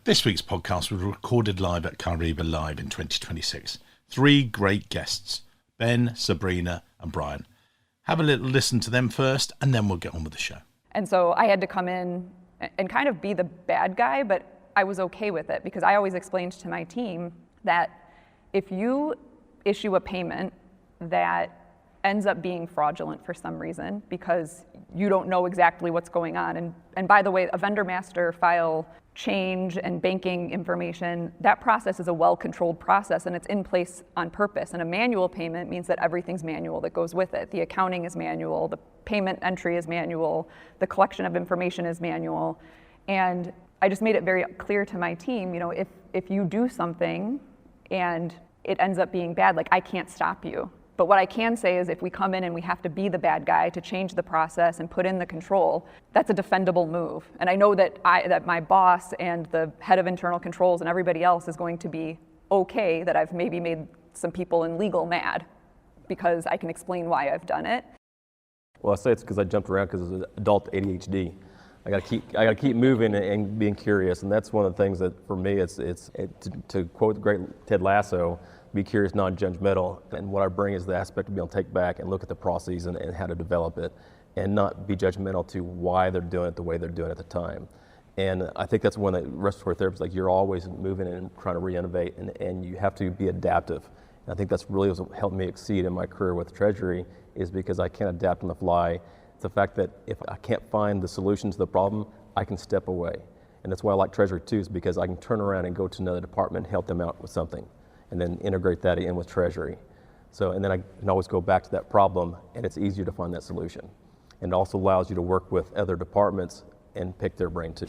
This week's podcast was recorded live at Kyriba Live in 2026. 3 great guests, Ben, Sabrina and Brian. Have a little listen to them first and then we'll get on with the show. And so I had to come in and kind of be the bad guy, but I was okay with it because I always explained to my team that if you issue a payment that ends up being fraudulent for some reason because you don't know exactly what's going on. And by the way, a vendor master file change and banking information, that process is a well-controlled process and it's in place on purpose. And a manual payment means that everything's manual that goes with it. The accounting is manual, the payment entry is manual, the collection of information is manual. And I just made it very clear to my team, if you do something and it ends up being bad, like I can't stop you. But what I can say is if we come in and we have to be the bad guy to change the process and put in the control, that's a defendable move. And I know that my boss and the head of internal controls and everybody else is going to be okay that I've maybe made some people in legal mad because I can explain why I've done it. Well, I say it's because I jumped around because of adult ADHD. I gotta keep moving and being curious, and that's one of the things that for me it's to quote the great Ted Lasso, be curious, non-judgmental. And what I bring is the aspect of being able to take back and look at the processes and how to develop it and not be judgmental to why they're doing it the way they're doing it at the time. And I think that's one that respiratory therapists, like you're always moving and trying to re-innovate and you have to be adaptive. And I think that's really what helped me exceed in my career with Treasury is because I can adapt on the fly. It's the fact that if I can't find the solution to the problem, I can step away. And that's why I like Treasury too, is because I can turn around and go to another department and help them out with something, and then integrate that in with Treasury. And then I can always go back to that problem, and it's easier to find that solution. And it also allows you to work with other departments and pick their brain too.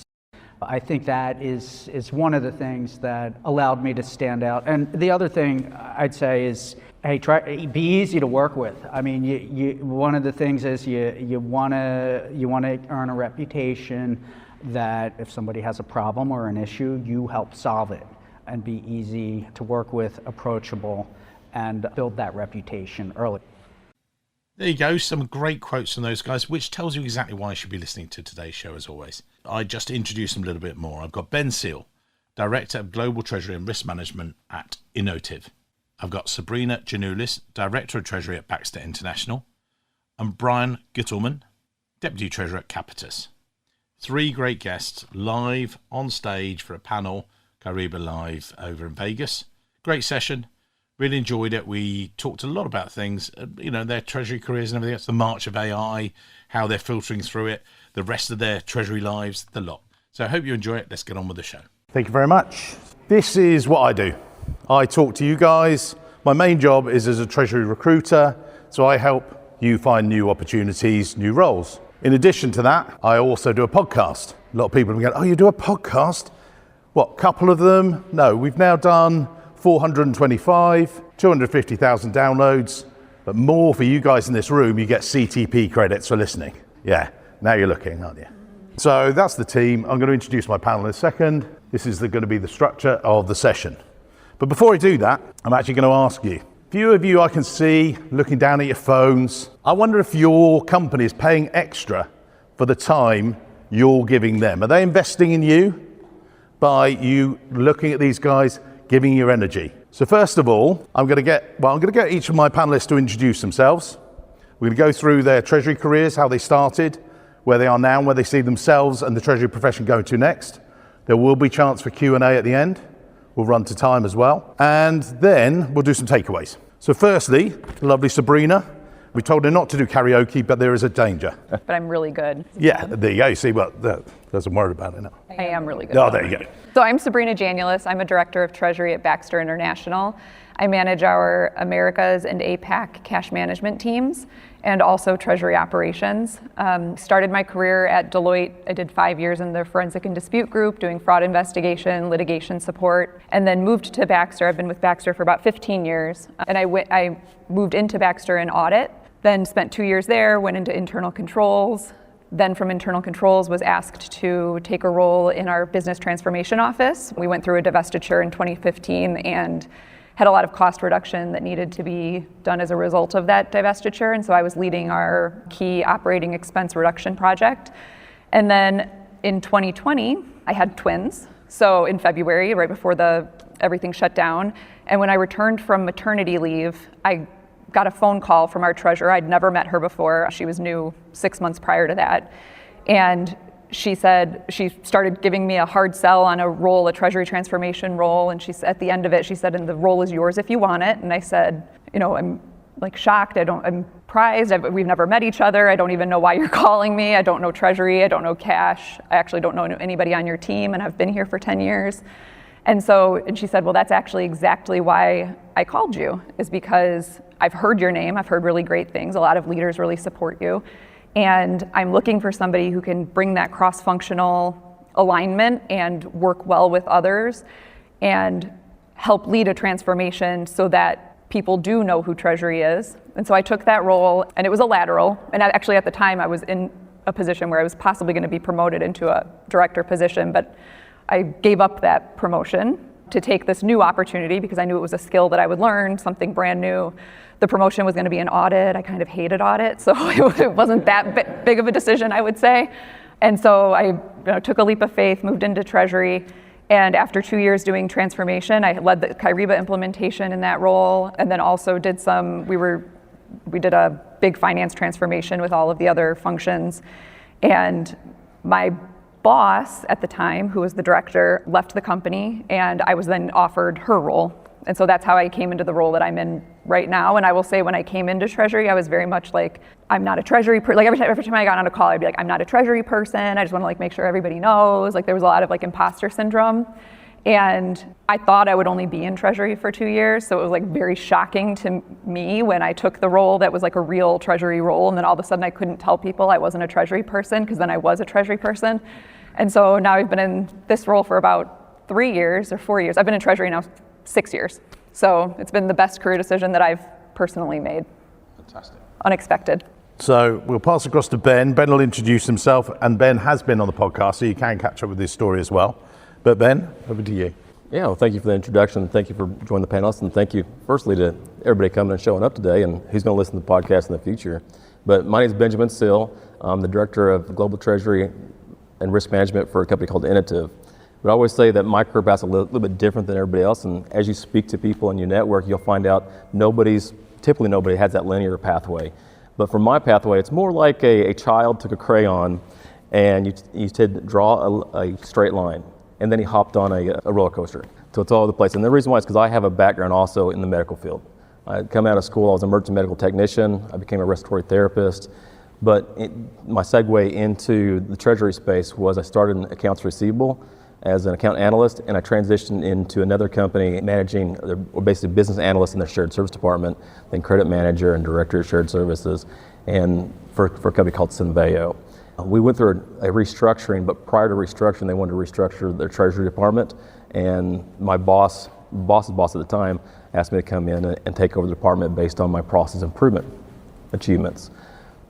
I think that is one of the things that allowed me to stand out. And the other thing I'd say is, hey, be easy to work with. I mean, one of the things is you want to earn a reputation that if somebody has a problem or an issue, you help solve it and be easy to work with, approachable, and build that reputation early. There you go, some great quotes from those guys, which tells you exactly why you should be listening to today's show as always. I just introduced them a little bit more. I've got Ben Seal, Director of Global Treasury and Risk Management at Innovative. I've got Sabrina Janulis, Director of Treasury at Baxter International, and Brian Gittelman, Deputy Treasurer at Capitus. 3 great guests live on stage for a panel, Kyriba Live over in Vegas. Great session. Really enjoyed it. We talked a lot about things, their Treasury careers and everything else, the march of AI, how they're filtering through it, the rest of their Treasury lives, the lot. So I hope you enjoy it. Let's get on with the show. Thank you very much. This is what I do. I talk to you guys. My main job is as a Treasury recruiter, so I help you find new opportunities, new roles. In addition to that, I also do a podcast. A lot of people go, oh, you do a podcast? What, couple of them? No, we've now done 425, 250,000 downloads, but more for you guys in this room, you get CTP credits for listening. Yeah, now you're looking, aren't you? So that's the team. I'm going to introduce my panel in a second. This is going to be the structure of the session. But before I do that, I'm actually going to ask you. A few of you I can see looking down at your phones. I wonder if your company is paying extra for the time you're giving them. Are they investing in you by you looking at these guys, giving you energy? So first of all, I'm going to get each of my panelists to introduce themselves. We're going to go through their Treasury careers, how they started, where they are now, and where they see themselves and the Treasury profession going to next. There will be chance for Q&A at the end. We'll run to time as well. And then we'll do some takeaways. So firstly, the lovely Sabrina. We told her not to do karaoke, but there is a danger. But I'm really good. Yeah, there you go. You see, well, doesn't worry about it now. I am really good. Oh, there you go. So I'm Sabrina Janulis. I'm a Director of Treasury at Baxter International. I manage our Americas and APAC cash management teams and also Treasury operations. Started my career at Deloitte. I did 5 years in the Forensic and Dispute Group doing fraud investigation, litigation support, and then moved to Baxter. I've been with Baxter for about 15 years. And I moved into Baxter in audit, then spent 2 years there, went into internal controls, then from internal controls was asked to take a role in our business transformation office. We went through a divestiture in 2015 and had a lot of cost reduction that needed to be done as a result of that divestiture. And so I was leading our key operating expense reduction project. And then in 2020, I had twins. So in February, right before everything shut down. And when I returned from maternity leave, I got a phone call from our treasurer. I'd never met her before. She was new 6 months prior to that. And she started giving me a hard sell on a treasury transformation role. And at the end of it, she said, and the role is yours if you want it. And I said, I'm like shocked. I'm surprised. We've never met each other. I don't even know why you're calling me. I don't know treasury. I don't know cash. I actually don't know anybody on your team, and I've been here for 10 years. And she said, well, that's actually exactly why I called you, is because I've heard your name. I've heard really great things. A lot of leaders really support you. And I'm looking for somebody who can bring that cross-functional alignment and work well with others and help lead a transformation so that people do know who Treasury is. And so I took that role, and it was a lateral. And actually at the time I was in a position where I was possibly going to be promoted into a director position, but I gave up that promotion to take this new opportunity because I knew it was a skill that I would learn, something brand new. The promotion was going to be an audit. I kind of hated audit, so it wasn't that big of a decision, I would say. And so I took a leap of faith, moved into Treasury, and after 2 years doing transformation, I led the Kyriba implementation in that role, and then also did we did a big finance transformation with all of the other functions. And my boss at the time, who was the director, left the company, and I was then offered her role. And so that's how I came into the role that I'm in right now. And I will say, when I came into Treasury, I was very much like, I'm not a Treasury person. Like every time I got on a call, I'd be like, I'm not a Treasury person. I just want to make sure everybody knows. Like there was a lot of imposter syndrome. And I thought I would only be in Treasury for 2 years. So it was very shocking to me when I took the role that was a real Treasury role. And then all of a sudden I couldn't tell people I wasn't a Treasury person, because then I was a Treasury person. And so now I've been in this role for about 3 years or 4 years. I've been in Treasury now 6 years. So it's been the best career decision that I've personally made. Fantastic. Unexpected. So we'll pass across to Ben. Ben will introduce himself, and Ben has been on the podcast, so you can catch up with his story as well. But Ben, over to you. Yeah, well, thank you for the introduction. Thank you for joining the panelists, and thank you, firstly, to everybody coming and showing up today, and who's going to listen to the podcast in the future. But my name is Benjamin Sill. I'm the Director of Global Treasury and Risk Management for a company called Innovative. But I always say that my career path is a little bit different than everybody else, and as you speak to people in your network, you'll find out typically nobody has that linear pathway. But for my pathway, it's more like a child took a crayon and you said draw a straight line, and then he hopped on a roller coaster. So it's all over the place. And the reason why is because I have a background also in the medical field. I come out of school, I was an emergency medical technician, I became a respiratory therapist, but my segue into the Treasury space was I started in accounts receivable as an account analyst, and I transitioned into another company managing, basically business analyst in their shared service department, then credit manager and director of shared services, and for a company called Synveo. We went through a restructuring, but prior to restructuring, they wanted to restructure their treasury department, and my boss's boss at the time asked me to come in and take over the department based on my process improvement achievements.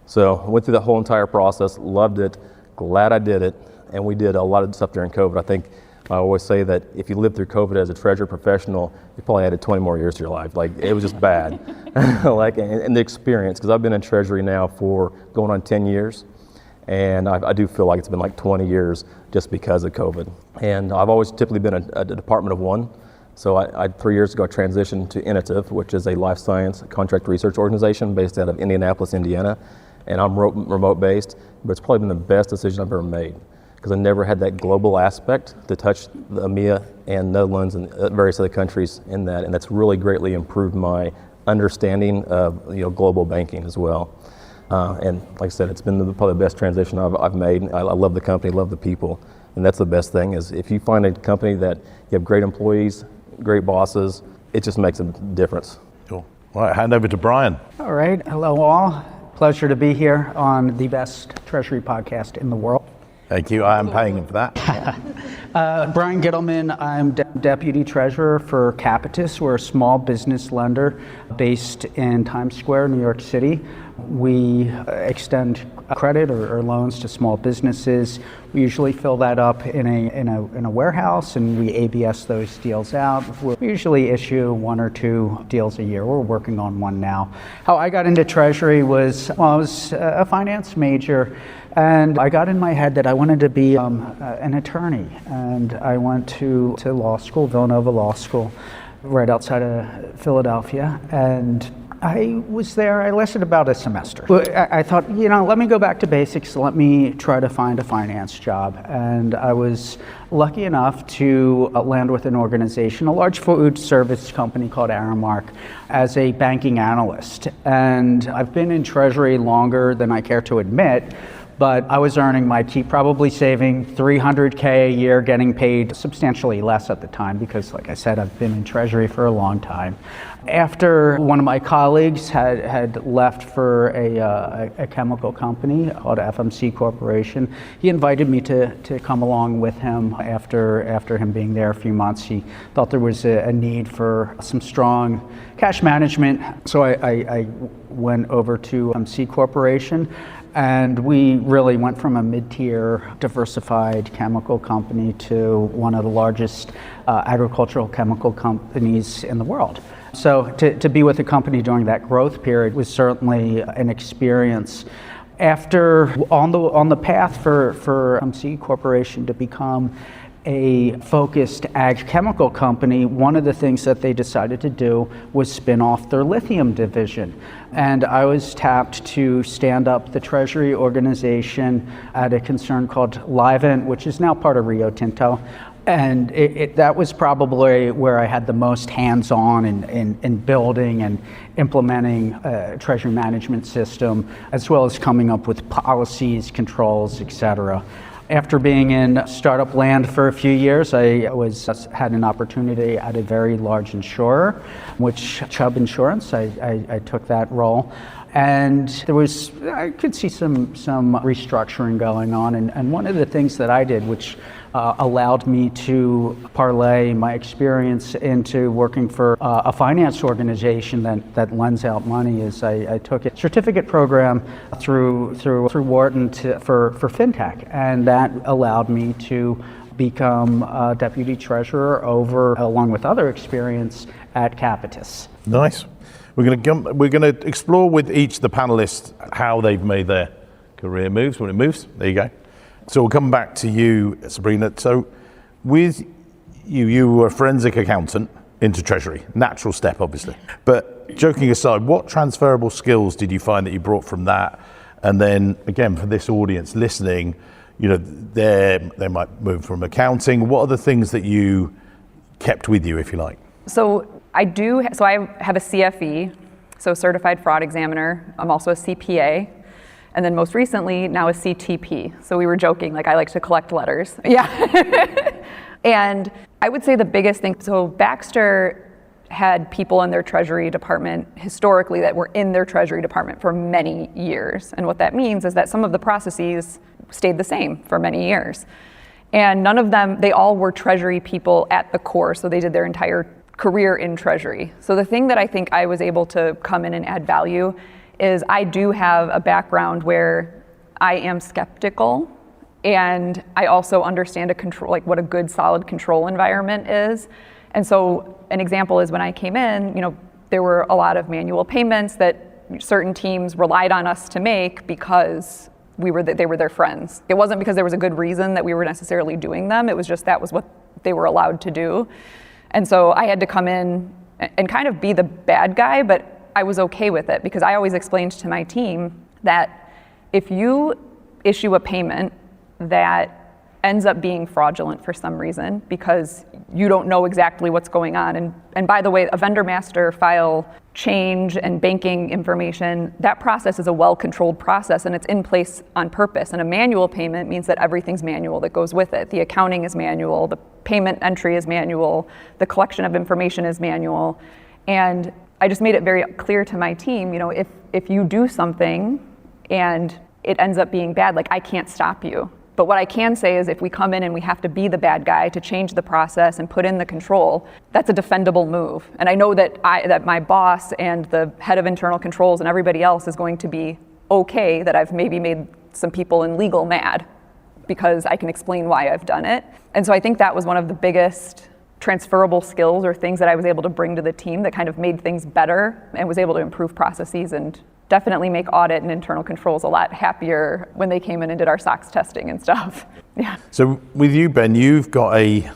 So I went through that whole entire process, loved it, glad I did it, and we did a lot of stuff during COVID. I think I always say that if you lived through COVID as a treasury professional, you probably added 20 more years to your life. It was just bad. And the experience, because I've been in treasury now for going on 10 years, and I do feel like it's been 20 years just because of COVID. And I've always typically been a department of one. So I 3 years ago, I transitioned to Innovative, which is a life science contract research organization based out of Indianapolis, Indiana. And I'm remote based, but it's probably been the best decision I've ever made, because I never had that global aspect to touch the EMEA and Netherlands and various other countries in that, and that's really greatly improved my understanding of global banking as well. And like I said, it's been probably the best transition I've made. I love the company, love the people, and that's the best thing, is if you find a company that you have great employees, great bosses, it just makes a difference. Cool. All right, hand over to Brian. All right, hello all. Pleasure to be here on the best Treasury podcast in the world. Thank you. I am paying him for that. Brian Gittelman, I'm Deputy Treasurer for Capitus. We're a small business lender based in Times Square, New York City. We extend credit or loans to small businesses. We usually fill that up in a warehouse, and we ABS those deals out. We usually issue 1 or 2 deals a year. We're working on one now. How I got into Treasury was, I was a finance major And I got in my head that I wanted to be an attorney. And I went to law school, Villanova Law School, right outside of Philadelphia. And I was there, I lasted about a semester. I thought, let me go back to basics, let me try to find a finance job. And I was lucky enough to land with an organization, a large food service company called Aramark, as a banking analyst. And I've been in Treasury longer than I care to admit, but I was earning my keep, probably saving $300K a year, getting paid substantially less at the time because, like I said, I've been in Treasury for a long time. After one of my colleagues had left for a chemical company called FMC Corporation, he invited me to come along with him after him being there a few months. He thought there was a need for some strong cash management, so I went over to FMC Corporation. And we really went from a mid-tier diversified chemical company to one of the largest agricultural chemical companies in the world. So to be with the company during that growth period was certainly an experience. After on the path for FMC Corporation to become a focused ag chemical company, one of the things that they decided to do was spin off their lithium division. And I was tapped to stand up the Treasury organization at a concern called Livent, which is now part of Rio Tinto. And that was probably where I had the most hands-on in building and implementing a treasury management system, as well as coming up with policies, controls, et cetera. After being in startup land for a few years, I had an opportunity at a very large insurer, which Chubb Insurance. I took that role. And I could see some restructuring going on. And one of the things that I did, which allowed me to parlay my experience into working for a finance organization that lends out money, is I took a certificate program through Wharton for FinTech, and that allowed me to become deputy treasurer along with other experience at Capitus. Nice. We're going to explore with each of the panelists how they've made their career moves when it moves. There you go. So we'll come back to you, Sabrina. So with you were a forensic accountant into Treasury. Natural step, obviously. But joking aside, what transferable skills did you find that you brought from that? And then, again, for this audience listening, they might move from accounting. What are the things that you kept with you, if you like? So I have a CFE, so Certified Fraud Examiner. I'm also a CPA. And then most recently, now a CTP. So we were joking, like I like to collect letters. Yeah. And I would say the biggest thing, so Baxter had people in their Treasury department historically that were in their Treasury department for many years. And what that means is that some of the processes stayed the same for many years. And none of them, they all were Treasury people at the core, so they did their entire career in Treasury. So the thing that I think I was able to come in and add value is I do have a background where I am skeptical, and I also understand what a good solid control environment is. And so an example is when I came in, there were a lot of manual payments that certain teams relied on us to make because they were their friends. It wasn't because there was a good reason that we were necessarily doing them. It was just that was what they were allowed to do. And so I had to come in and kind of be the bad guy, but I was okay with it because I always explained to my team that if you issue a payment that ends up being fraudulent for some reason because you don't know exactly what's going on, and by the way, a vendor master file change and banking information, that process is a well-controlled process and it's in place on purpose. And a manual payment means that everything's manual that goes with it. The accounting is manual, the payment entry is manual, the collection of information is manual. And I just made it very clear to my team, if you do something and it ends up being bad, I can't stop you. But what I can say is if we come in and we have to be the bad guy to change the process and put in the control, that's a defendable move. And I know that my boss and the head of internal controls and everybody else is going to be okay that I've maybe made some people in legal mad because I can explain why I've done it. And so I think that was one of the biggest transferable skills or things that I was able to bring to the team that kind of made things better and was able to improve processes and definitely make audit and internal controls a lot happier when they came in and did our SOX testing and stuff. Yeah. So with you, Ben, you've got a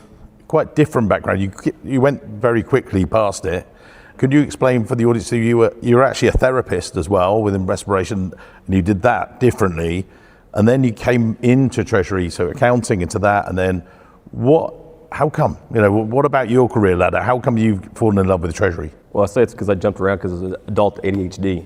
quite different background. You went very quickly past it. Could you explain for the audience, so you were actually a therapist as well within respiration, and you did that differently, and then you came into Treasury, so accounting into that, and then how come? What about your career ladder? How come you've fallen in love with Treasury? Well, I say it's because I jumped around because of adult ADHD.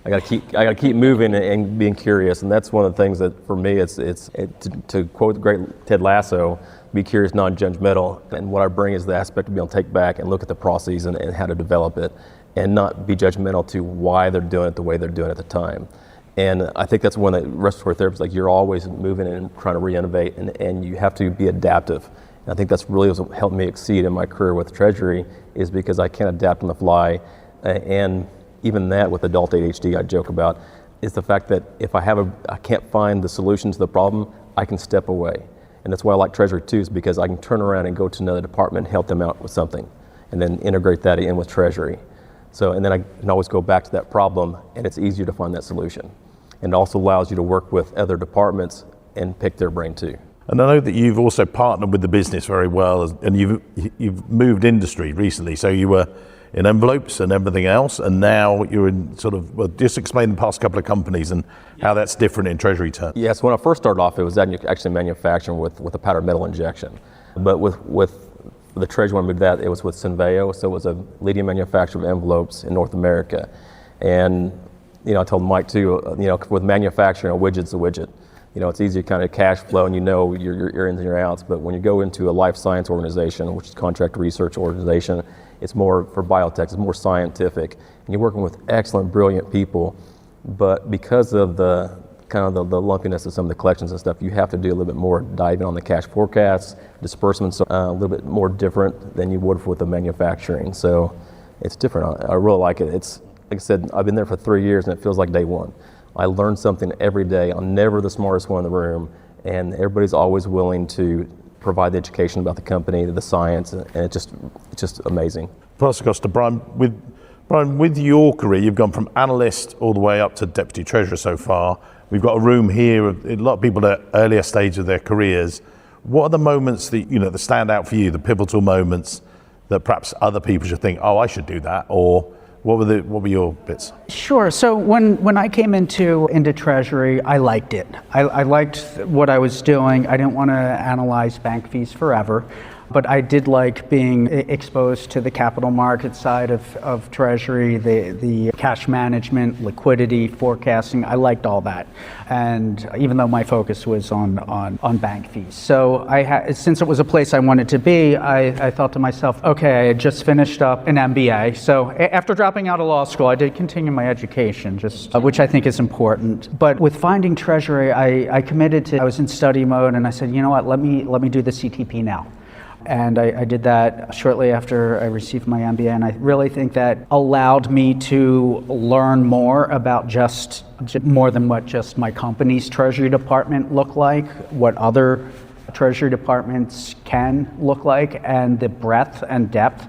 I got to keep moving and being curious, and that's one of the things that for me, it's to quote the great Ted Lasso, be curious, non-judgmental. And what I bring is the aspect of being able to take back and look at the processes and how to develop it, and not be judgmental to why they're doing it the way they're doing it at the time. And I think that's one that respiratory therapists, like, you're always moving and trying to re-innovate, and you have to be adaptive. And I think that's really what helped me exceed in my career with Treasury, is because I can adapt on the fly. And even that with adult ADHD, I joke about, is the fact that if I can't find the solution to the problem, I can step away. And that's why I like Treasury too, is because I can turn around and go to another department and help them out with something, and then integrate that in with Treasury. So, and then I can always go back to that problem, and it's easier to find that solution. And it also allows you to work with other departments and pick their brain too. And I know that you've also partnered with the business very well, and you've moved industry recently. So you were in envelopes and everything else, and now you're in just explain the past couple of companies and how that's different in Treasury terms. Yes, when I first started off, it was actually manufacturing with a powdered metal injection. But with the Treasury, when I moved that, it was with Synveo, so it was a leading manufacturer of envelopes in North America. And I told Mike too, with manufacturing, a widget's a widget. It's easy to kind of cash flow, and your ins and your outs. But when you go into a life science organization, which is a contract research organization, it's more for biotech, it's more scientific. And you're working with excellent, brilliant people. But because of the lumpiness of some of the collections and stuff, you have to do a little bit more diving on the cash forecasts. Disbursements are a little bit more different than you would with the manufacturing. So it's different. I really like it. It's, like I said, I've been there for 3 years, and it feels like day one. I learn something every day. I'm never the smartest one in the room, and everybody's always willing to provide the education about the company, the science, and it's just amazing. Pass across to Brian. With your career, you've gone from analyst all the way up to deputy treasurer so far. We've got a room here of a lot of people at earlier stage of their careers. What are the moments that stand out for you, the pivotal moments that perhaps other people should think, oh, I should do that, or what were your bits? Sure. So when I came into Treasury, I liked it. I liked what I was doing. I didn't want to analyze bank fees forever, but I did like being exposed to the capital market side of Treasury, the cash management, liquidity, forecasting. I liked all that. And even though my focus was on bank fees. So since it was a place I wanted to be, I thought to myself, okay, I had just finished up an MBA. So after dropping out of law school, I did continue my education, which I think is important. But with finding Treasury, I committed to, I was in study mode, and I said, you know what, let me do the CTP now. And I did that shortly after I received my MBA, and I really think that allowed me to learn more about just more than what just my company's Treasury department looked like, what other Treasury departments can look like, and the breadth and depth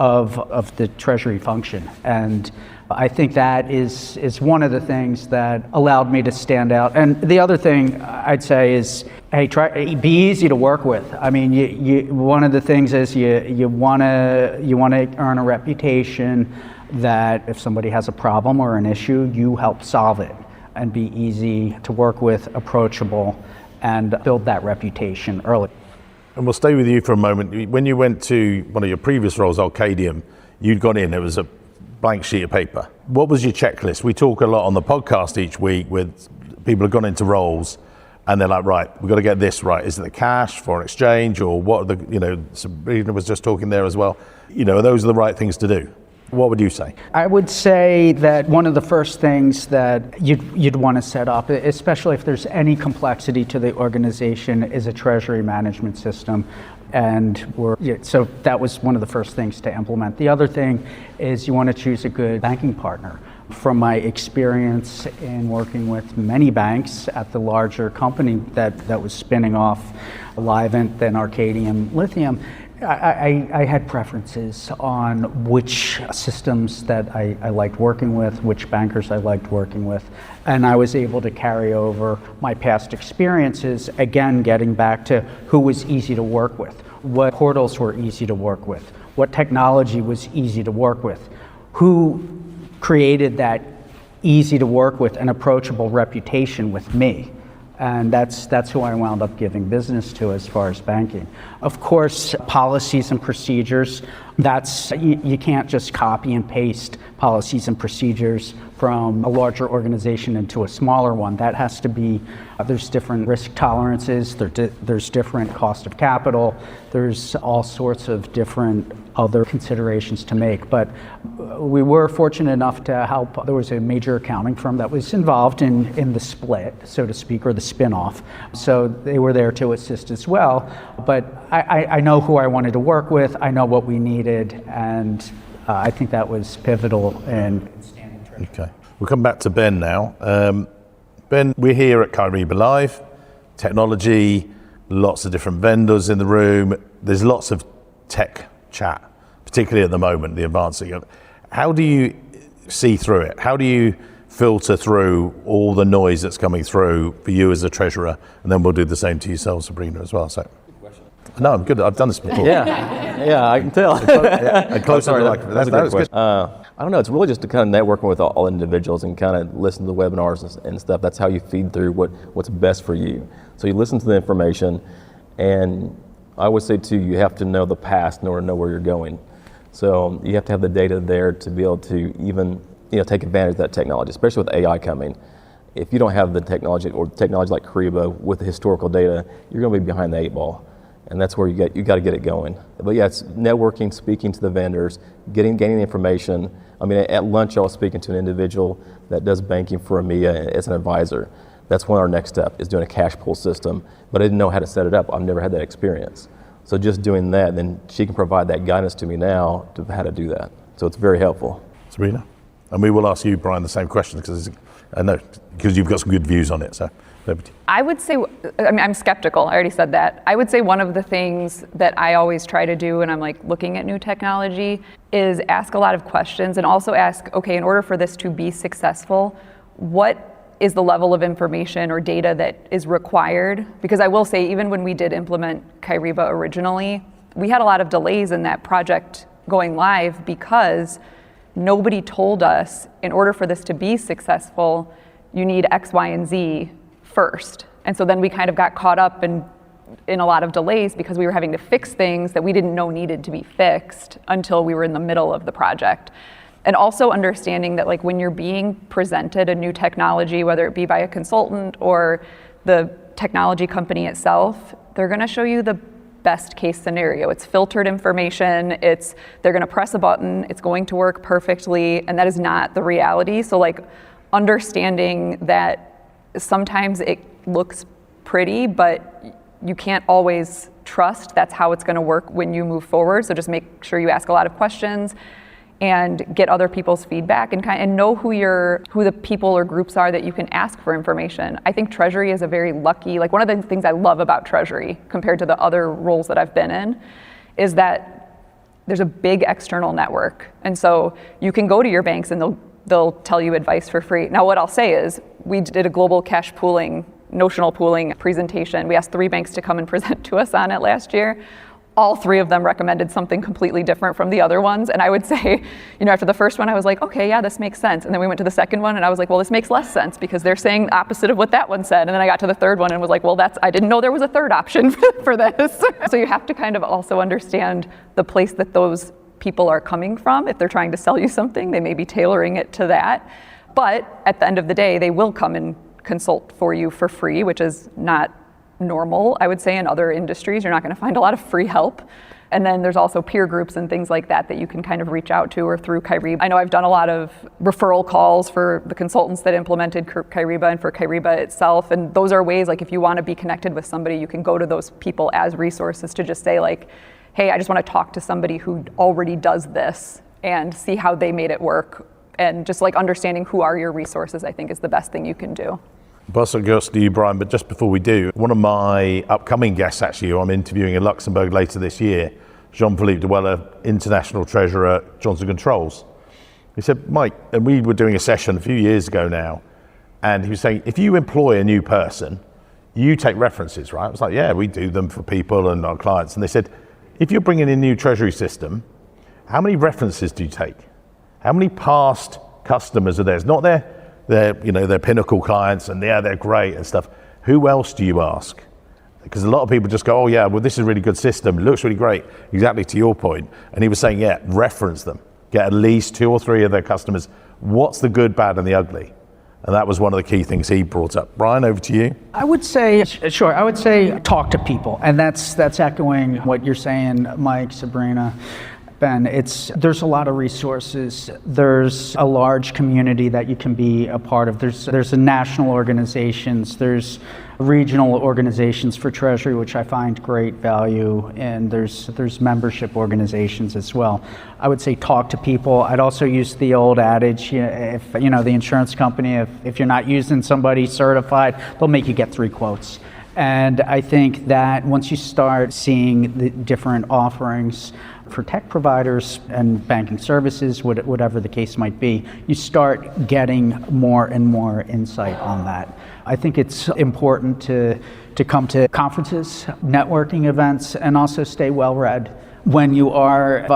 of the Treasury function. And I think that is one of the things that allowed me to stand out. And the other thing I'd say is, be easy to work with. I mean, one of the things is you want to earn a reputation that if somebody has a problem or an issue, you help solve it, and be easy to work with, approachable, and build that reputation early. And we'll stay with you for a moment. When you went to one of your previous roles, Arcadium, you'd gone in, it was a blank sheet of paper. What was your checklist? We talk a lot on the podcast each week with people who've gone into roles, and they're like, right, we've got to get this right. Is it the cash, foreign exchange, or what are the, Sabrina was just talking there as well. Those are the right things to do. What would you say? I would say that one of the first things that you'd want to set up, especially if there's any complexity to the organization, is a treasury management system. So that was one of the first things to implement. The other thing is you want to choose a good banking partner. From my experience in working with many banks at the larger company that was spinning off Livent, then Arcadium Lithium, I had preferences on which systems that I liked working with, which bankers I liked working with, and I was able to carry over my past experiences, again, getting back to who was easy to work with, what portals were easy to work with, what technology was easy to work with, who created that easy to work with and approachable reputation with me. And that's who I wound up giving business to as far as banking. Of course, policies and procedures, you can't just copy and paste policies and procedures from a larger organization into a smaller one. That has to be, there's different risk tolerances, there's different cost of capital, there's all sorts of different other considerations to make. But we were fortunate enough to help. There was a major accounting firm that was involved in the split, so to speak, or the spin-off. So they were there to assist as well. But I know who I wanted to work with, I know what we needed, and I think that was pivotal in standing Treasury. Okay, we'll come back to Ben now. Ben, we're here at Kyriba Live, technology, lots of different vendors in the room. There's lots of tech chat, particularly at the moment, the advancing. How do you see through it? How do you filter through all the noise that's coming through for you as a treasurer? And then we'll do the same to yourself, Sabrina, as well. So, no, I'm good. I've done this before. Yeah, I can tell. Close sorry, like that's a good good. question. I don't know. It's really just to kind of networking with all individuals and kind of listen to the webinars and stuff. That's how you feed through what's best for you. So you listen to the information, and I would say too, you have to know the past in order to know where you're going. So you have to have the data there to be able to even take advantage of that technology, especially with AI coming. If you don't have the technology or technology like Kyriba with the historical data, you're going to be behind the 8 ball. And that's where you got to get it going. But yeah, it's networking, speaking to the vendors, gaining information. I mean, at lunch I was speaking to an individual that does banking for EMEA as an advisor. That's one of our next step is doing a cash pool system, but I didn't know how to set it up. I've never had that experience. So just doing that, then she can provide that guidance to me now to how to do that. So it's very helpful. Sabrina? And we will ask you, Brian, the same question because I know because you've got some good views on it. So. I would say, I'm skeptical, I already said that. I would say one of the things that I always try to do when I'm like looking at new technology is ask a lot of questions and also ask, okay, in order for this to be successful, what is the level of information or data that is required? Because I will say, even when we did implement Kyriba originally, we had a lot of delays in that project going live because nobody told us in order for this to be successful, you need X, Y, and Z first. And so then we kind of got caught up in a lot of delays because we were having to fix things that we didn't know needed to be fixed until we were in the middle of the project. And also understanding that like when you're being presented a new technology, whether it be by a consultant or the technology company itself, they're going to show you the best case scenario. It's filtered information, they're going to press a button, it's going to work perfectly, and that is not the reality. So like understanding that sometimes it looks pretty, but you can't always trust that's how it's going to work when you move forward. So just make sure you ask a lot of questions and get other people's feedback and know who the people or groups are that you can ask for information. I think Treasury is a very lucky, like one of the things I love about Treasury compared to the other roles that I've been in is that there's a big external network. And so you can go to your banks and they'll tell you advice for free. Now what I'll say is we did a global cash pooling, notional pooling presentation. We asked 3 banks to come and present to us on it last year. All 3 of them recommended something completely different from the other ones. And I would say, after the first one, I was like, okay, yeah, this makes sense. And then we went to the second one and I was like, well, this makes less sense because they're saying the opposite of what that one said. And then I got to the third one and was like, well, I didn't know there was a third option for this. So you have to kind of also understand the place that those people are coming from. If they're trying to sell you something, they may be tailoring it to that. But at the end of the day, they will come and consult for you for free, which is not normal, I would say, in other industries. You're not going to find a lot of free help. And then there's also peer groups and things like that you can kind of reach out to or through Kyriba. I know I've done a lot of referral calls for the consultants that implemented Kyriba and for Kyriba itself. And those are ways, like if you want to be connected with somebody, you can go to those people as resources to just say like, hey, I just want to talk to somebody who already does this and see how they made it work. And just like understanding who are your resources, I think is the best thing you can do. Boss goes to you, Brian, but just before we do, one of my upcoming guests actually, who I'm interviewing in Luxembourg later this year, Jean-Philippe Dweller, International Treasurer at Johnson Controls. He said, Mike, and we were doing a session a few years ago now, and he was saying, if you employ a new person, you take references, right? I was like, yeah, we do them for people and our clients. And they said, if you're bringing in a new treasury system, how many references do you take? How many past customers are there? It's not their pinnacle clients and yeah, they're great and stuff. Who else do you ask? Because a lot of people just go, oh yeah, well this is a really good system, it looks really great, exactly to your point. And he was saying, yeah, reference them. Get at least 2 or 3 of their customers. What's the good, bad and the ugly? And that was one of the key things he brought up. Brian, over to you. I would say, sure, I would say talk to people. And that's echoing what you're saying, Mike, Sabrina, Ben. There's a lot of resources. There's a large community that you can be a part of. There's national organizations. There's regional organizations for Treasury, which I find great value in. There's membership organizations as well. I would say talk to people. I'd also use the old adage, if the insurance company, if you're not using somebody certified, they'll make you get 3 quotes. And I think that once you start seeing the different offerings for tech providers and banking services, whatever the case might be, you start getting more and more insight on that. I think it's important to come to conferences, networking events, and also stay well-read. When you are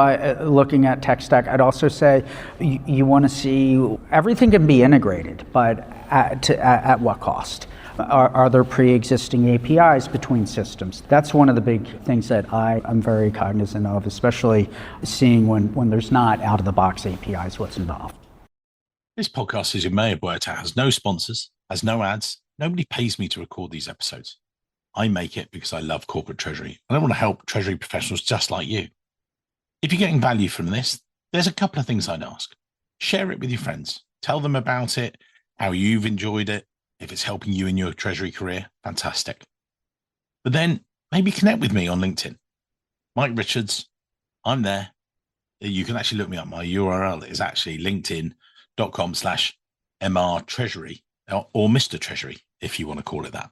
looking at tech stack, I'd also say you want to see everything can be integrated, but at what cost? Are there pre-existing APIs between systems? That's one of the big things that I'm very cognizant of, especially seeing when there's not out-of-the-box APIs, what's involved. This podcast, as you may have worked out, has no sponsors, has no ads. Nobody pays me to record these episodes. I make it because I love corporate treasury, and I want to help treasury professionals just like you. If you're getting value from this, there's a couple of things I'd ask. Share it with your friends. Tell them about it, how you've enjoyed it. If it's helping you in your treasury career, fantastic. But then maybe connect with me on LinkedIn. Mike Richards, I'm there. You can actually look me up. My URL is actually linkedin.com/MRTreasury or Mr. Treasury, if you want to call it that.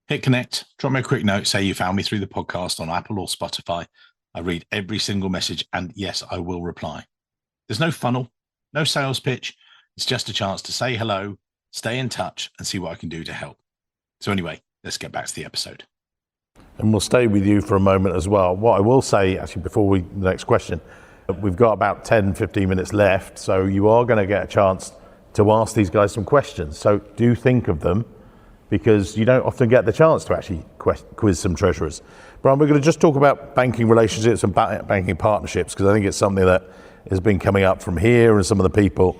Hit connect, drop me a quick note, say you found me through the podcast on Apple or Spotify. I read every single message, and yes, I will reply. There's no funnel, no sales pitch. It's just a chance to say hello, stay in touch, and see what I can do to help. So anyway, let's get back to the episode. And we'll stay with you for a moment as well. What I will say, actually, before the next question, we've got about 10, 15 minutes left, so you are going to get a chance to ask these guys some questions. So do think of them, because you don't often get the chance to actually quiz some treasurers. Brian, we're going to just talk about banking relationships and banking partnerships, because I think it's something that has been coming up from here and some of the people.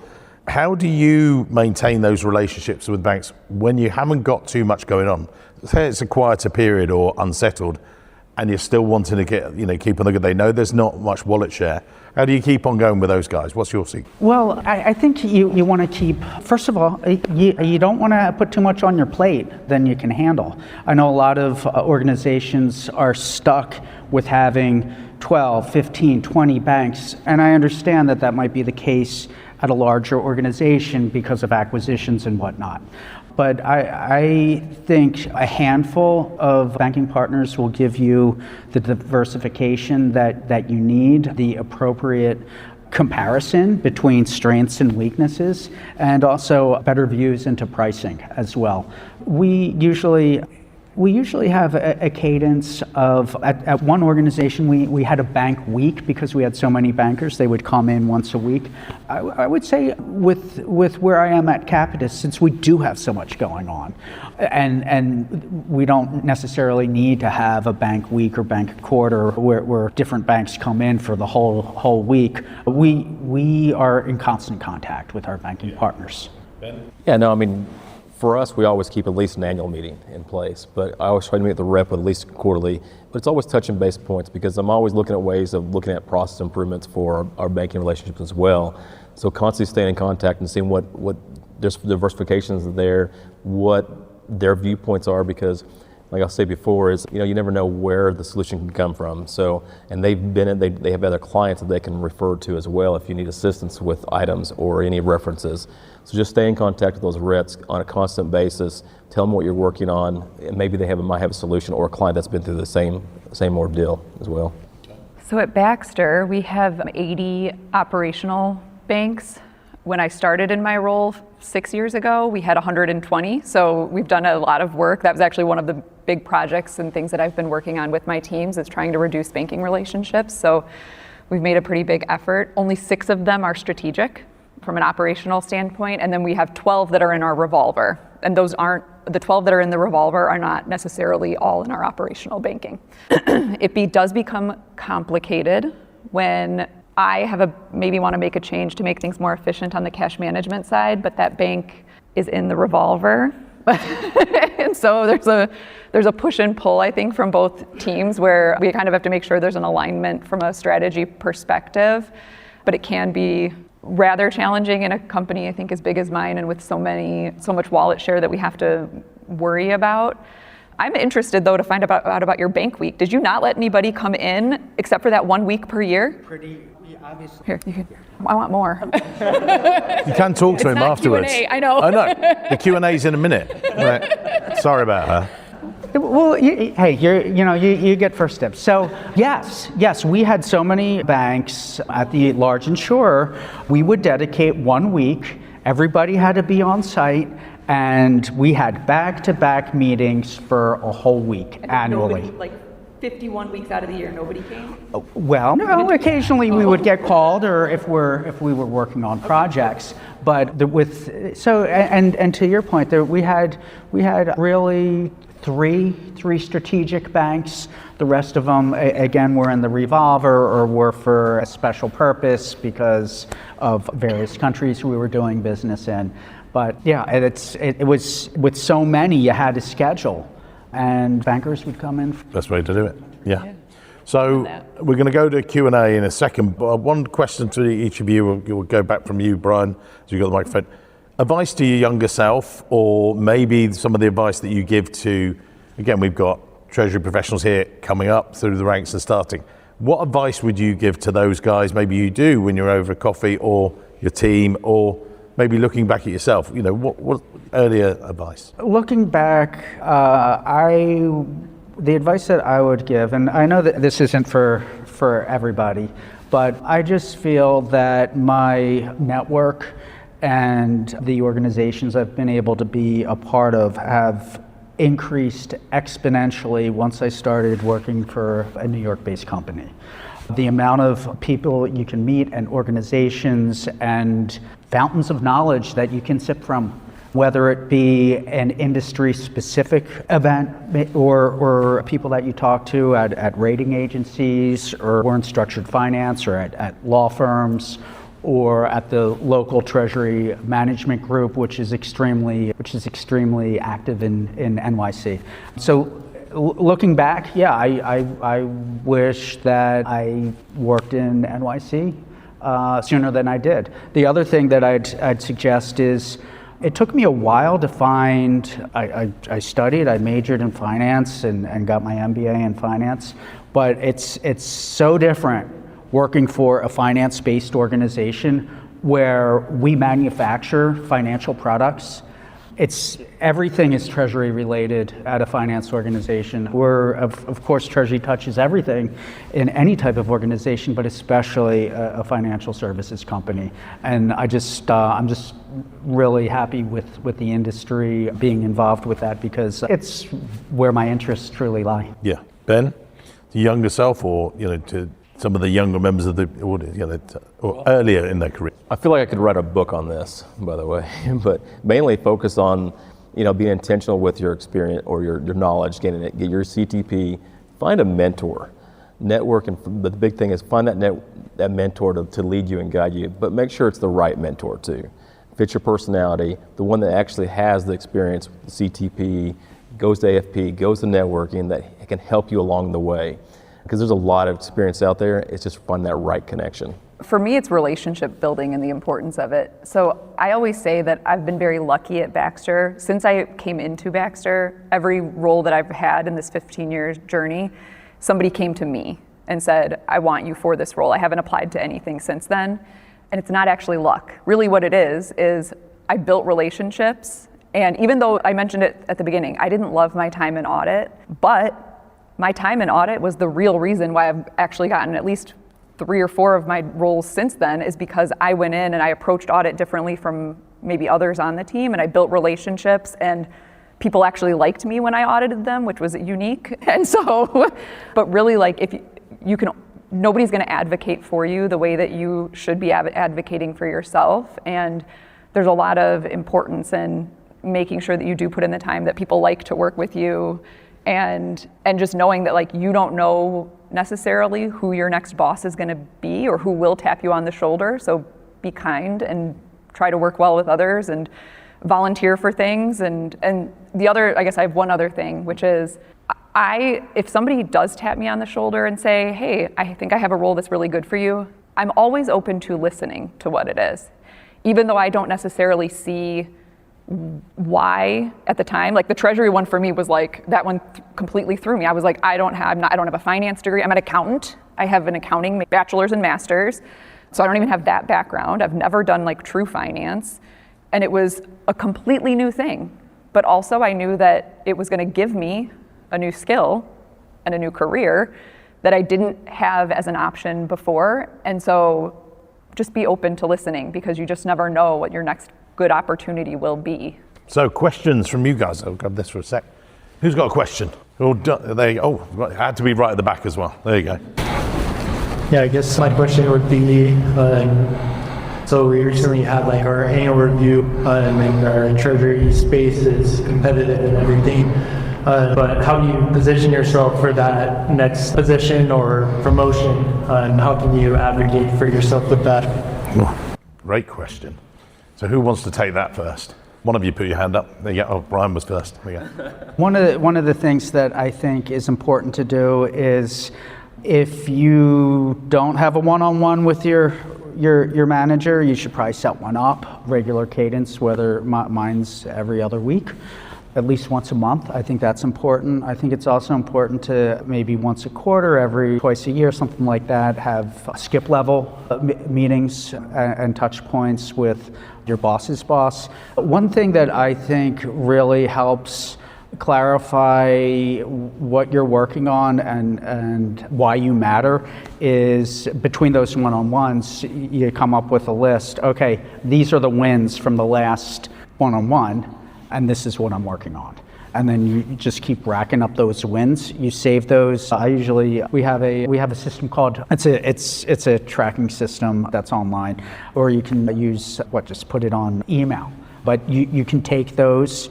How do you maintain those relationships with banks when you haven't got too much going on? Say it's a quieter period or unsettled, and you're still wanting to keep on the good. They know there's not much wallet share. How do you keep on going with those guys? What's your secret? Well, I think you want to keep, first of all, you don't want to put too much on your plate than you can handle. I know a lot of organizations are stuck with having 12, 15, 20 banks, and I understand that might be the case at a larger organization because of acquisitions and whatnot. But I think a handful of banking partners will give you the diversification that you need, the appropriate comparison between strengths and weaknesses, and also better views into pricing as well. We usually have a cadence of, at one organization, we had a bank week because we had so many bankers. They would come in once a week. I would say with where I am at Capitus, since we do have so much going on, and we don't necessarily need to have a bank week or bank quarter where different banks come in for the whole week, we are in constant contact with our banking partners. Ben? Yeah, no, I mean, for us, we always keep at least an annual meeting in place, but I always try to meet the rep with at least quarterly, but it's always touching base points because I'm always looking at ways of looking at process improvements for our banking relationships as well. So constantly staying in contact and seeing what there's diversifications are there, what their viewpoints are, because like I said before, is you never know where the solution can come from. So, and they have other clients that they can refer to as well if you need assistance with items or any references. So just stay in contact with those reps on a constant basis. Tell them what you're working on, and maybe they might have a solution or a client that's been through the same ordeal as well. So at Baxter, we have 80 operational banks. When I started in my role 6 years ago, we had 120. So we've done a lot of work. That was actually one of the big projects and things that I've been working on with my teams, is trying to reduce banking relationships. So we've made a pretty big effort. Only 6 of them are strategic from an operational standpoint. And then we have 12 that are in our revolver. And those aren't, the 12 that are in the revolver are not necessarily all in our operational banking. Does become complicated when I maybe want to make a change to make things more efficient on the cash management side, but that bank is in the revolver. And so there's a push and pull, I think, from both teams, where we kind of have to make sure there's an alignment from a strategy perspective. But it can be rather challenging in a company, I think, as big as mine, and with so much wallet share that we have to worry about. I'm interested, though, to find out about your bank week. Did you not let anybody come in except for that 1 week per year? Obviously. Here, you can. I want more. You can talk to him not afterwards. Q&A, I know. The Q&A's in a minute. Right. Sorry about her. Well, hey, you get first steps. So yes, we had so many banks at the large insurer. We would dedicate 1 week. Everybody had to be on site, and we had back-to-back meetings for a whole week annually. 51 weeks out of the year, nobody came? Well, no, occasionally we would get called, or if we were working on projects. But and to your point, we had really three strategic banks. The rest of them, again, were in the revolver or were for a special purpose because of various countries we were doing business in. But yeah, it was with so many you had to schedule. And bankers would come in. Best way to do it. Yeah. So we're going to go to Q&A in a second. One question to each of you. We'll go back from you, Brian, as you've got the microphone. Advice to your younger self, or maybe some of the advice that you give to, again, we've got Treasury professionals here coming up through the ranks and starting. What advice would you give to those guys? Maybe you do when you're over coffee, or your team, or maybe looking back at yourself. What earlier advice? Looking back, the advice that I would give, and I know that this isn't for everybody, but I just feel that my network and the organizations I've been able to be a part of have increased exponentially once I started working for a New York-based company. The amount of people you can meet and organizations and fountains of knowledge that you can sip from, whether it be an industry-specific event or people that you talk to at rating agencies or in structured finance or at law firms or at the local Treasury management group, which is extremely active in NYC. So looking back, yeah, I wish that I worked in NYC sooner than I did. The other thing that I'd suggest is, it took me a while to find, I studied, I majored in finance and got my MBA in finance, but it's so different working for a finance-based organization where we manufacture financial products. Everything is Treasury related at a finance organization. Of course, Treasury touches everything in any type of organization, but especially a financial services company. And I'm just really happy with the industry being involved with that, because it's where my interests truly lie. Yeah. Ben, the younger self, or to some of the younger members of the audience, or earlier in their career? I feel like I could write a book on this, by the way, but mainly focus on, being intentional with your experience or your knowledge, get your CTP, find a mentor, network, and the big thing is find that mentor to lead you and guide you, but make sure it's the right mentor too. Fits your personality, the one that actually has the experience with the CTP, goes to AFP, goes to networking, that can help you along the way. Because there's a lot of experience out there, it's just finding that right connection. For me, it's relationship building and the importance of it. So I always say that I've been very lucky at Baxter. Since I came into Baxter, every role that I've had in this 15-year journey, somebody came to me and said, I want you for this role. I haven't applied to anything since then. And it's not actually luck. Really what it is I built relationships. And even though I mentioned it at the beginning, I didn't love my time in audit, but my time in audit was the real reason why I've actually gotten at least 3 or 4 of my roles since then, is because I went in and I approached audit differently from maybe others on the team, and I built relationships, and people actually liked me when I audited them, which was unique. And so, but really, like, if you can, nobody's going to advocate for you the way that you should be advocating for yourself. And there's a lot of importance in making sure that you do put in the time, that people like to work with you, and just knowing that, like, you don't know necessarily who your next boss is going to be or who will tap you on the shoulder. So be kind and try to work well with others and volunteer for things. And the other, I guess I have one other thing, which is if somebody does tap me on the shoulder and say, hey, I think I have a role that's really good for you, I'm always open to listening to what it is. Even though I don't necessarily see why at the time. Like the Treasury one for me was like, that one completely threw me. I was like, I don't have a finance degree. I'm an accountant. I have an accounting bachelor's and master's. So I don't even have that background. I've never done like true finance. And it was a completely new thing. But also I knew that it was going to give me a new skill and a new career that I didn't have as an option before. And so just be open to listening, because you just never know what your next good opportunity will be. So questions from you guys. I'll grab this for a sec. Who's got a question? It had to be right at the back as well. There you go. Yeah, I guess my question would be, so we recently had like our annual review, and our treasury space is competitive and everything. But how do you position yourself for that next position or promotion? And how can you advocate for yourself with that? Great question. So who wants to take that first? One of you put your hand up. There you go. Oh, Brian was first. There you go. One of the things that I think is important to do is, if you don't have a one-on-one with your manager, you should probably set one up, regular cadence, whether mine's every other week, at least once a month. I think that's important. I think it's also important to maybe once a quarter, twice a year, something like that, have skip level meetings and touch points with your boss's boss. One thing that I think really helps clarify what you're working on and why you matter is, between those one-on-ones, you come up with a list. Okay, these are the wins from the last one-on-one, and this is what I'm working on. And then you just keep racking up those wins. You save those. We have a system called, it's a tracking system that's online, or you can use just put it on email. But you can take those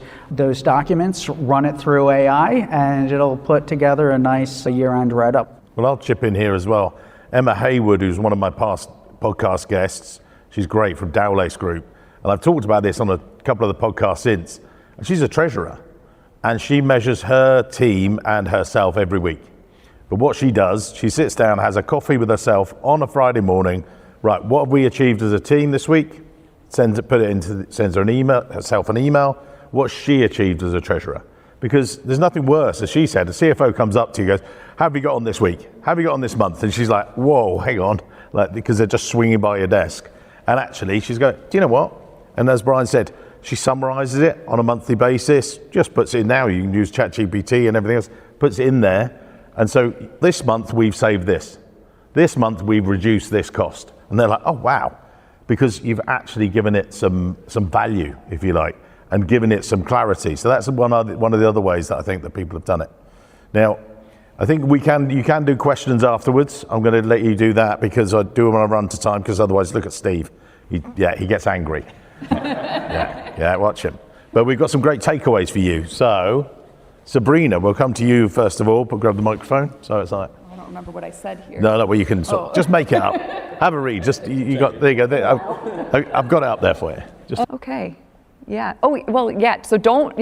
documents, run it through AI, and it'll put together a nice year-end write-up. Well, I'll chip in here as well. Emma Haywood, who's one of my past podcast guests, she's great, from Dowlace Group. And I've talked about this on a couple of the podcasts since. And she's a treasurer, and she measures her team and herself every week. But what she does, she sits down, has a coffee with herself on a Friday morning. Right, what have we achieved as a team this week? Sends her an email, herself an email, what she achieved as a treasurer. Because there's nothing worse, as she said, a CFO comes up to you and goes, how have you got on this week? How have you got on this month? And she's like, whoa, hang on, because they're just swinging by your desk. And actually she's going, do you know what? And as Brian said, she summarizes it on a monthly basis, just puts it in now. You can use ChatGPT and everything else, puts it in there. And so this month we've saved this. This month we've reduced this cost. And they're like, oh, wow. Because you've actually given it some value, if you like, and given it some clarity. So that's one of the other ways that I think that people have done it. Now, I think you can do questions afterwards. I'm going to let you do that, because I do want to run to time, because otherwise, look at Steve. He gets angry. Yeah, watch him. But we've got some great takeaways for you. So, Sabrina, we'll come to you first of all, but grab the microphone. So it's like, I don't remember what I said here. No, well, you can just make it up. Have a read. Just you got there. You go. I've got it up there for you. Just Okay. Yeah. Oh, well, yeah. So don't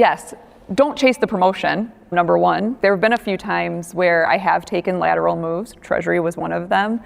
chase the promotion. Number one, there have been a few times where I have taken lateral moves. Treasury was one of them.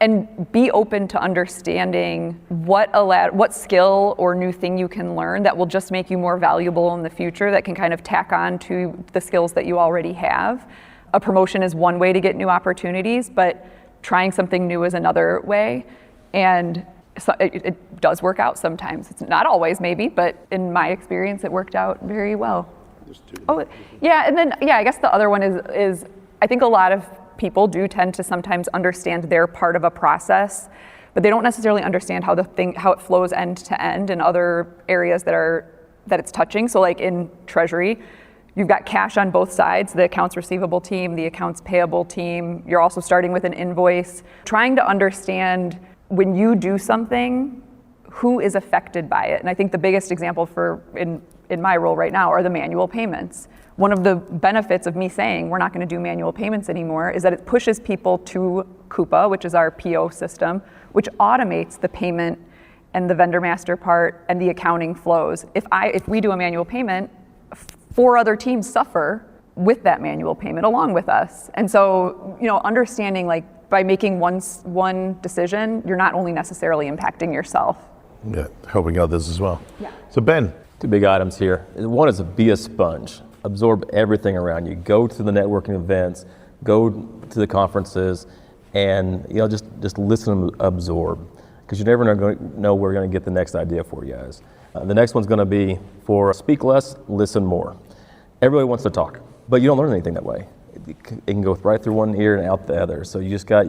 And be open to understanding what skill or new thing you can learn that will just make you more valuable in the future, that can kind of tack on to the skills that you already have. A promotion is one way to get new opportunities, but trying something new is another way. And so it does work out sometimes. It's not always, maybe, but in my experience, it worked out very well. Oh, yeah, and then, I guess the other one is I think a lot of people do tend to sometimes understand their part of a process, but they don't necessarily understand how how it flows end to end in other areas that it's touching. So like in Treasury, you've got cash on both sides, the accounts receivable team, the accounts payable team. You're also starting with an invoice, trying to understand when you do something, who is affected by it. And I think the biggest example in my role right now are the manual payments. One of the benefits of me saying we're not going to do manual payments anymore is that it pushes people to Coupa, which is our PO system, which automates the payment and the vendor master part and the accounting flows. If we do a manual payment, 4 other teams suffer with that manual payment along with us. And so, understanding like by making one decision, you're not only necessarily impacting yourself. Yeah, helping others as well. Yeah. So Ben. 2 big items here. One is to be a sponge. Absorb everything around you. Go to the networking events, go to the conferences, and just listen and absorb. Because you never know where you're going to get the next idea for you guys. The next one's going to be for speak less, listen more. Everybody wants to talk, but you don't learn anything that way. It can go right through one ear and out the other. So you just got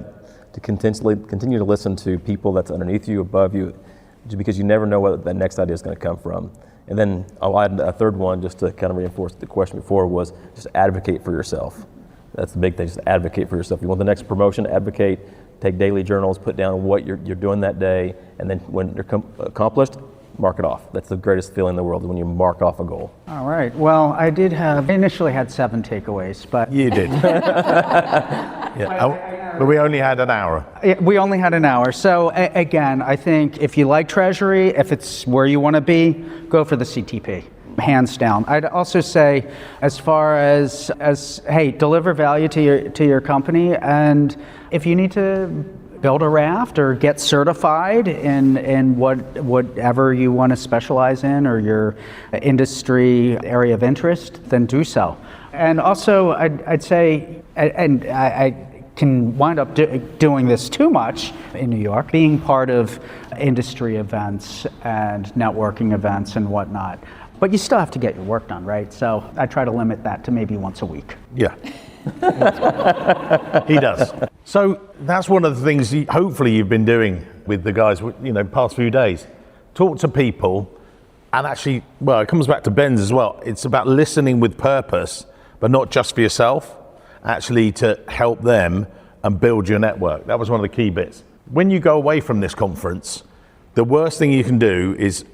to continue to listen to people that's underneath you, above you, because you never know where that next idea is going to come from. And then I'll add a third one just to kind of reinforce the question before was just advocate for yourself. That's the big thing, just advocate for yourself. You want the next promotion, advocate, take daily journals, put down what you're doing that day, and then when they're accomplished, mark it off. That's the greatest feeling in the world, when you mark off a goal. All right. Well, I initially had 7 takeaways, but You did. But we only had an hour. we only had an hour. So again, I think if you like Treasury, if it's where you want to be, go for the CTP. Hands down. I'd also say, as far as hey, deliver value to your company, and if you need to build a raft or get certified in whatever you want to specialize in or your industry area of interest, then do so. And also, I'd say, and I can wind up doing this too much in New York, being part of industry events and networking events and whatnot. But you still have to get your work done, right? So I try to limit that to maybe once a week. Yeah. He does. So that's one of the things hopefully you've been doing with the guys, past few days. Talk to people, and actually, well, it comes back to Ben's as well. It's about listening with purpose, but not just for yourself, actually to help them and build your network. That was one of the key bits. When you go away from this conference, the worst thing you can do is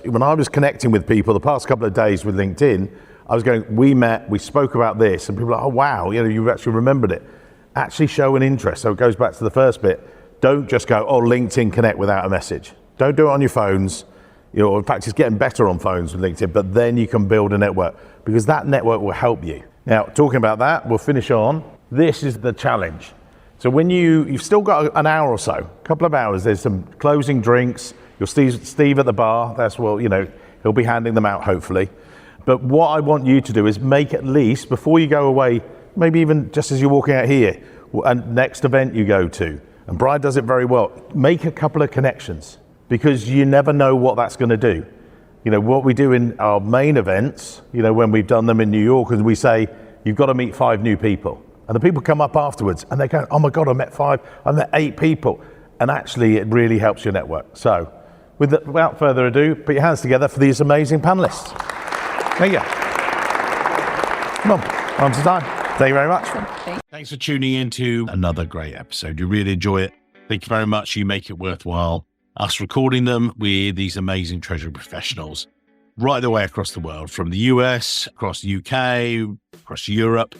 when I was connecting with people the past couple of days with LinkedIn, I was going, we met, we spoke about this, and people are like, oh wow, you've actually remembered it. Actually show an interest. So it goes back to the first bit. Don't just go, oh, LinkedIn Connect without a message. Don't do it on your phones. In fact, it's getting better on phones with LinkedIn, but then you can build a network, because that network will help you. Now, talking about that, we'll finish on. This is the challenge. So when you've still got an hour or so, a couple of hours, there's some closing drinks. You'll Steve at the bar. He'll be handing them out hopefully. But what I want you to do is make at least, before you go away, maybe even just as you're walking out here, and next event you go to, and Brian does it very well, make a couple of connections, because you never know what that's going to do. What we do in our main events, when we've done them in New York, and we say, you've got to meet 5 new people. And the people come up afterwards and they go, oh my God, I met 5, I met 8 people. And actually it really helps your network. So without further ado, put your hands together for these amazing panelists. There you go. Come on to time. Thank you very much. Thanks for tuning in to another great episode. You really enjoy it. Thank you very much. You make it worthwhile. Us recording them with these amazing Treasury professionals right the way across the world, from the US, across the UK, across Europe.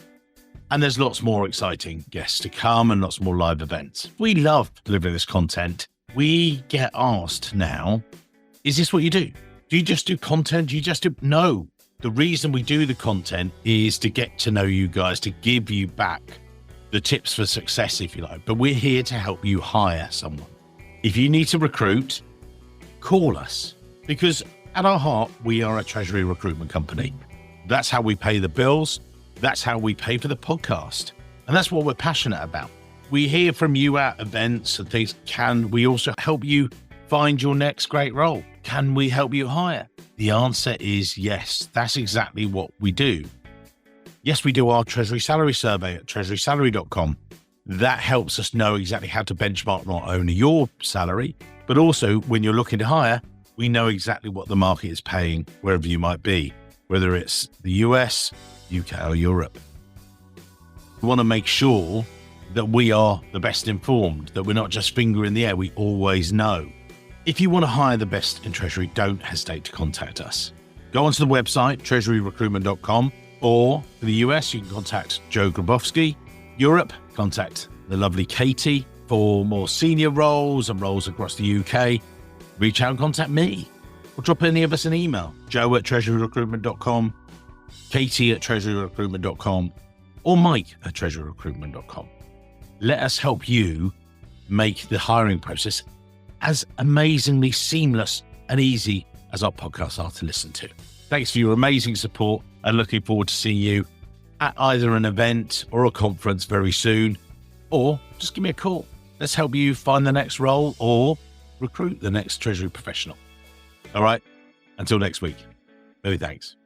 And there's lots more exciting guests to come and lots more live events. We love delivering this content. We get asked now, is this what you do? Do you just do content? No. The reason we do the content is to get to know you guys, to give you back the tips for success, if you like. But we're here to help you hire someone. If you need to recruit, call us, because at our heart, we are a Treasury recruitment company. That's how we pay the bills. That's how we pay for the podcast. And that's what we're passionate about. We hear from you at events and things. Can we also help you find your next great role? Can we help you hire? The answer is yes. That's exactly what we do. Yes, we do our Treasury salary survey at treasurysalary.com. That helps us know exactly how to benchmark not only your salary, but also when you're looking to hire, we know exactly what the market is paying wherever you might be, whether it's the US, UK, or Europe. We want to make sure that we are the best informed, that we're not just finger in the air, we always know. If you want to hire the best in Treasury, don't hesitate to contact us. Go onto the website, treasuryrecruitment.com, or for the US, you can contact Joe Grabowski. Europe, contact the lovely Katie. For more senior roles and roles across the UK, reach out and contact me, or drop any of us an email, joe@treasuryrecruitment.com, katie@treasuryrecruitment.com, or mike@treasuryrecruitment.com. Let us help you make the hiring process as amazingly seamless and easy as our podcasts are to listen to. Thanks for your amazing support, and looking forward to seeing you at either an event or a conference very soon, or just give me a call. Let's help you find the next role or recruit the next Treasury professional. All right, until next week. Many thanks.